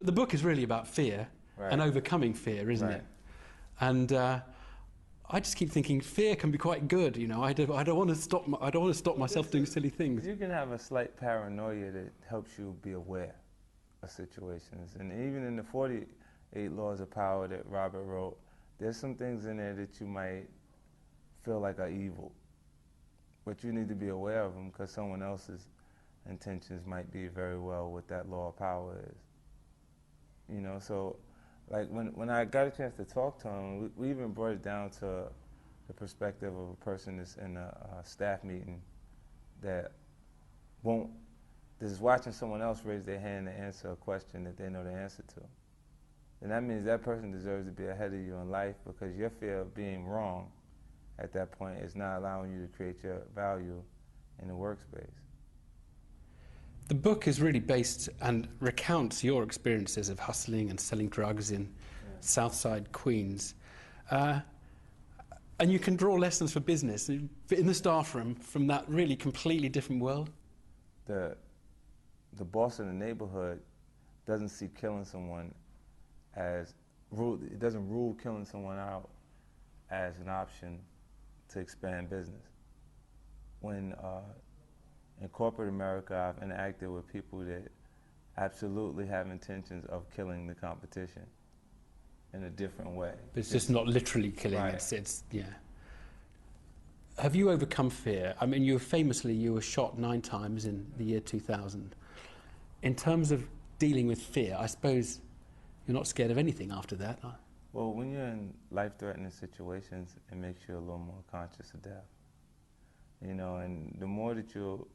the book is really about fear and overcoming fear, isn't it? And I just keep thinking fear can be quite good. You know, I don't want to stop myself doing silly things. You can have a slight paranoia that helps you be aware of situations, and even in the 48 Laws of Power that Robert wrote, there's some things in there that you might feel like are evil, but you need to be aware of them because someone else's intentions might be very well what that law of power is. You know, so like when I got a chance to talk to him, we even brought it down to the perspective of a person that's in a staff meeting that is watching someone else raise their hand to answer a question that they know the answer to. And that means that person deserves to be ahead of you in life because your fear of being wrong at that point is not allowing you to create your value in the workspace. The book is really based and recounts your experiences of hustling and selling drugs in Southside Queens. And you can draw lessons for business in the staff room from that really completely different world. The boss in the neighborhood doesn't see killing someone as it doesn't rule killing someone out as an option to expand business. When in corporate America, I've interacted with people that absolutely have intentions of killing the competition in a different way. But it's just not literally killing, it's yeah. Have you overcome fear? I mean, you were shot 9 times in the year 2000. In terms of dealing with fear, I suppose you're not scared of anything after that. Well, when you're in life-threatening situations, it makes you a little more conscious of death. You know, and the more that you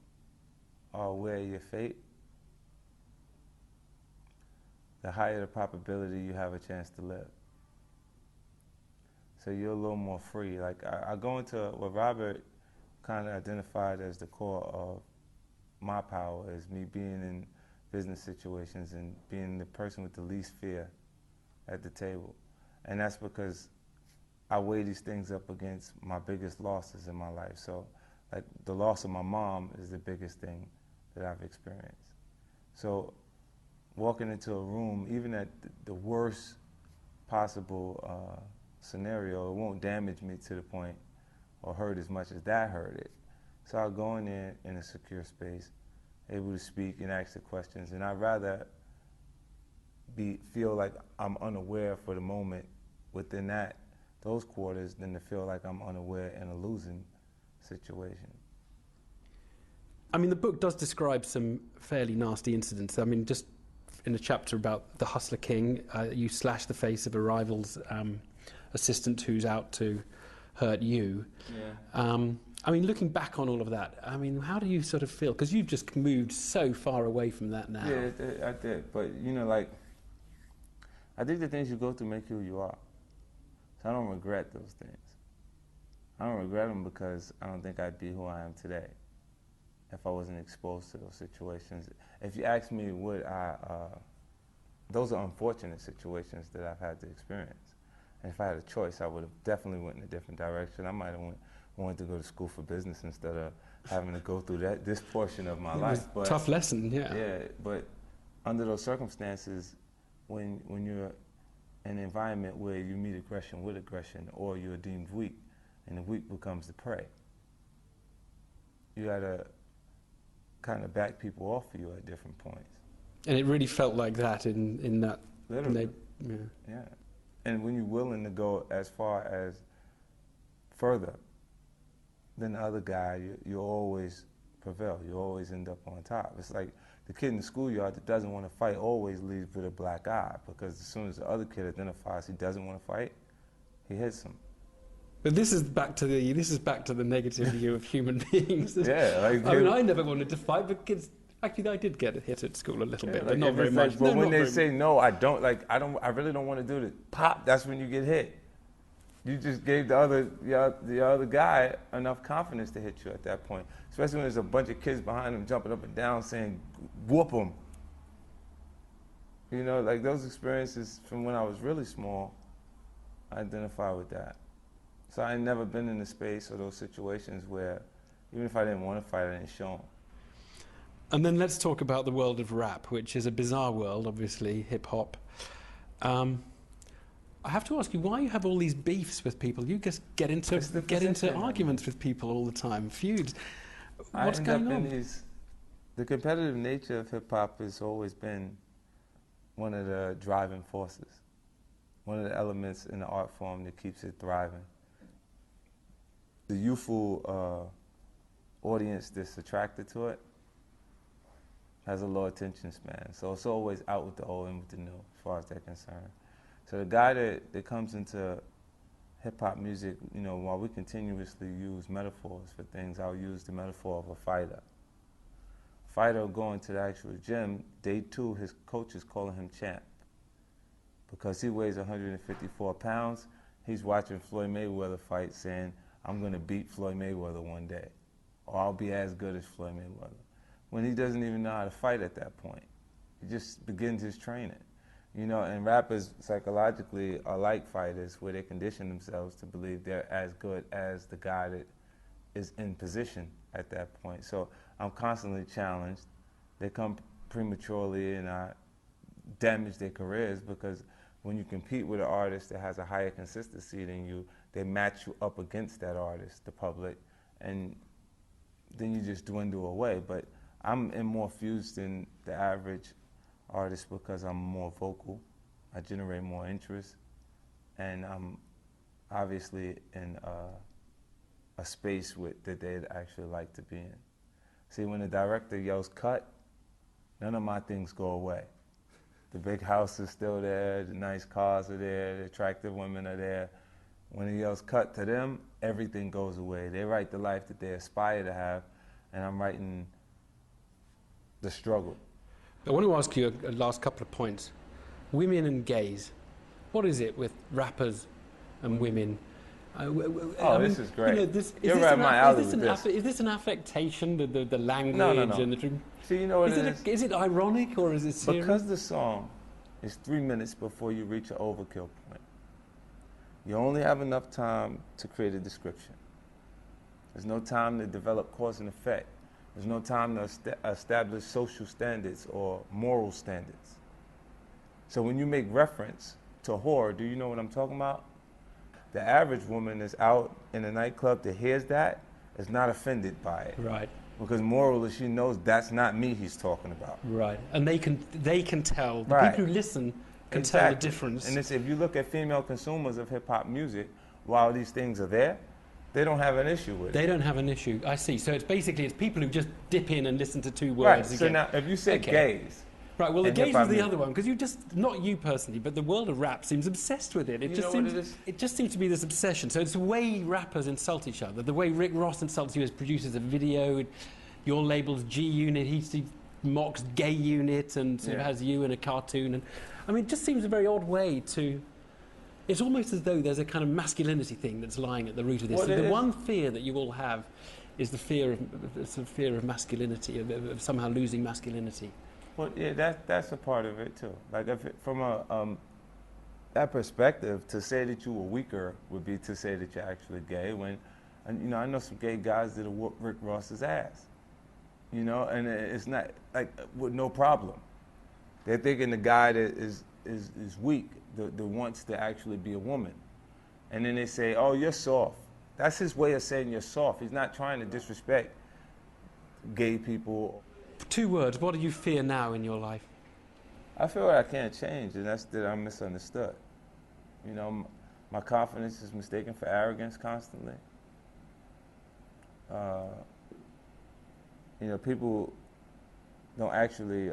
are aware of your fate, the higher the probability you have a chance to live. So you're a little more free. Like I go into what Robert kind of identified as the core of my power is me being in business situations and being the person with the least fear at the table. And that's because I weigh these things up against my biggest losses in my life. So like the loss of my mom is the biggest thing that I've experienced. So walking into a room, even at the worst possible scenario, it won't damage me to the point or hurt as much as that hurt it. So I'll go in there in a secure space, able to speak and ask the questions, and I'd rather feel like I'm unaware for the moment within those quarters than to feel like I'm unaware in a losing situation. I mean, the book does describe some fairly nasty incidents. I mean, just in a chapter about the Hustler King, you slash the face of a rival's assistant who's out to hurt you. Yeah. I mean, looking back on all of that, I mean, how do you sort of feel? Because you've just moved so far away from that now. Yeah, I did. But, you know, like, I think the things you go through make you who you are. So I don't regret those things. I don't regret them because I don't think I'd be who I am today if I wasn't exposed to those situations. If you ask me, those are unfortunate situations that I've had to experience. And if I had a choice, I would have definitely went in a different direction. I might have wanted to go to school for business instead of having to go through this portion of my life. But tough lesson, yeah. Yeah, but under those circumstances, when you're in an environment where you meet aggression with aggression, or you're deemed weak, and the weak becomes the prey, you gotta kind of back people off of you at different points. And it really felt like that in that. Literally. Yeah. And when you're willing to go as far as further than the other guy, you always prevail. You always end up on top. It's like the kid in the schoolyard that doesn't want to fight always leaves with a black eye, because as soon as the other kid identifies he doesn't want to fight, he hits him. But this is back to the negative view of human beings. Yeah, like, I mean, I never wanted to fight, but kids. Actually, I did get hit at school a little bit, but not very much. Like, but when they say no, I really don't want to do this. Pop, that's when you get hit. You just gave the other guy enough confidence to hit you at that point. Especially when there's a bunch of kids behind him jumping up and down saying, "Whoop him." You know, like those experiences from when I was really small, I identify with that. So I ain't never been in a space or those situations where, even if I didn't want to fight, I didn't show them. And then let's talk about the world of rap, which is a bizarre world, obviously, hip-hop. I have to ask you why you have all these beefs with people. You just get into arguments with people all the time, feuds. What's going on? The competitive nature of hip-hop has always been one of the driving forces, one of the elements in the art form that keeps it thriving. The youthful audience that's attracted to it has a low attention span, so it's always out with the old and with the new, as far as they're concerned. So the guy that comes into hip-hop music, you know, while we continuously use metaphors for things, I'll use the metaphor of a fighter. Fighter will go into the actual gym, day 2, his coach is calling him champ. Because he weighs 154 pounds, he's watching Floyd Mayweather fight saying, I'm gonna beat Floyd Mayweather one day, or I'll be as good as Floyd Mayweather. When he doesn't even know how to fight at that point. He just begins his training. You know, and rappers psychologically are like fighters, where they condition themselves to believe they're as good as the guy that is in position at that point. So I'm constantly challenged. They come prematurely and I damage their careers, because when you compete with an artist that has a higher consistency than you, they match you up against that artist, the public, and then you just dwindle away. But I'm more fused than the average artist because I'm more vocal, I generate more interest, and I'm obviously in a space that they'd actually like to be in. See, when the director yells cut, none of my things go away. The big house is still there, the nice cars are there, the attractive women are there. When he yells cut to them, everything goes away. They write the life that they aspire to have, and I'm writing the struggle. I want to ask you a last couple of points. Women and gays. What is it with rappers and women? This is great. You know, You're right, my alley with this. Is this an affectation, the language? No. And the See, you know what it is? Is it ironic or is it serious? Because the song is 3 minutes before you reach an overkill point. You only have enough time to create a description. There's no time to develop cause and effect. There's no time to establish social standards or moral standards. So when you make reference to horror, do you know what I'm talking about? The average woman that's out in a nightclub that hears that is not offended by it. Right. Because morally she knows that's not me he's talking about. Right. And they can tell. The Right. people who listen can Exactly. tell the difference. And if you look at female consumers of hip-hop music, while these things are there, they don't have an issue with it. They don't have an issue. I see. So it's people who just dip in and listen to 2 words. Right. Again. So now, if you say gays, right. Well, the and gays hip-hop was the music. other one, because you just, not you personally, but the world of rap seems obsessed with it. You know what it is? It just seems to be this obsession. So it's the way rappers insult each other, the way Rick Ross insults you as producers of video. Your label's G Unit. He mocks Gay Unit and sort of has you in a cartoon. And I mean, it just seems a very odd way to. It's almost as though there's a kind of masculinity thing that's lying at the root of this. Well, So the one fear that you all have is the fear of masculinity, of somehow losing masculinity. Well, yeah, that's a part of it too. Like from that perspective, to say that you were weaker would be to say that you're actually gay. And you know, I know some gay guys that will whoop Rick Ross's ass. You know, and it's not like with no problem. They're thinking the guy that is weak, that wants to actually be a woman. And then they say, oh, you're soft. That's his way of saying you're soft. He's not trying to disrespect gay people. 2 words, what do you fear now in your life? I feel like I can't change, and that's that I'm misunderstood. You know, my confidence is mistaken for arrogance constantly. You know, people don't actually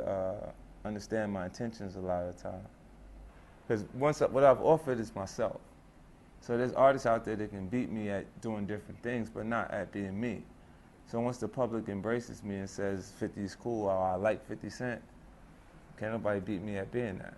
understand my intentions a lot of the time. Because what I've offered is myself. So there's artists out there that can beat me at doing different things, but not at being me. So once the public embraces me and says 50 is cool, or I like 50 Cent, can't nobody beat me at being that.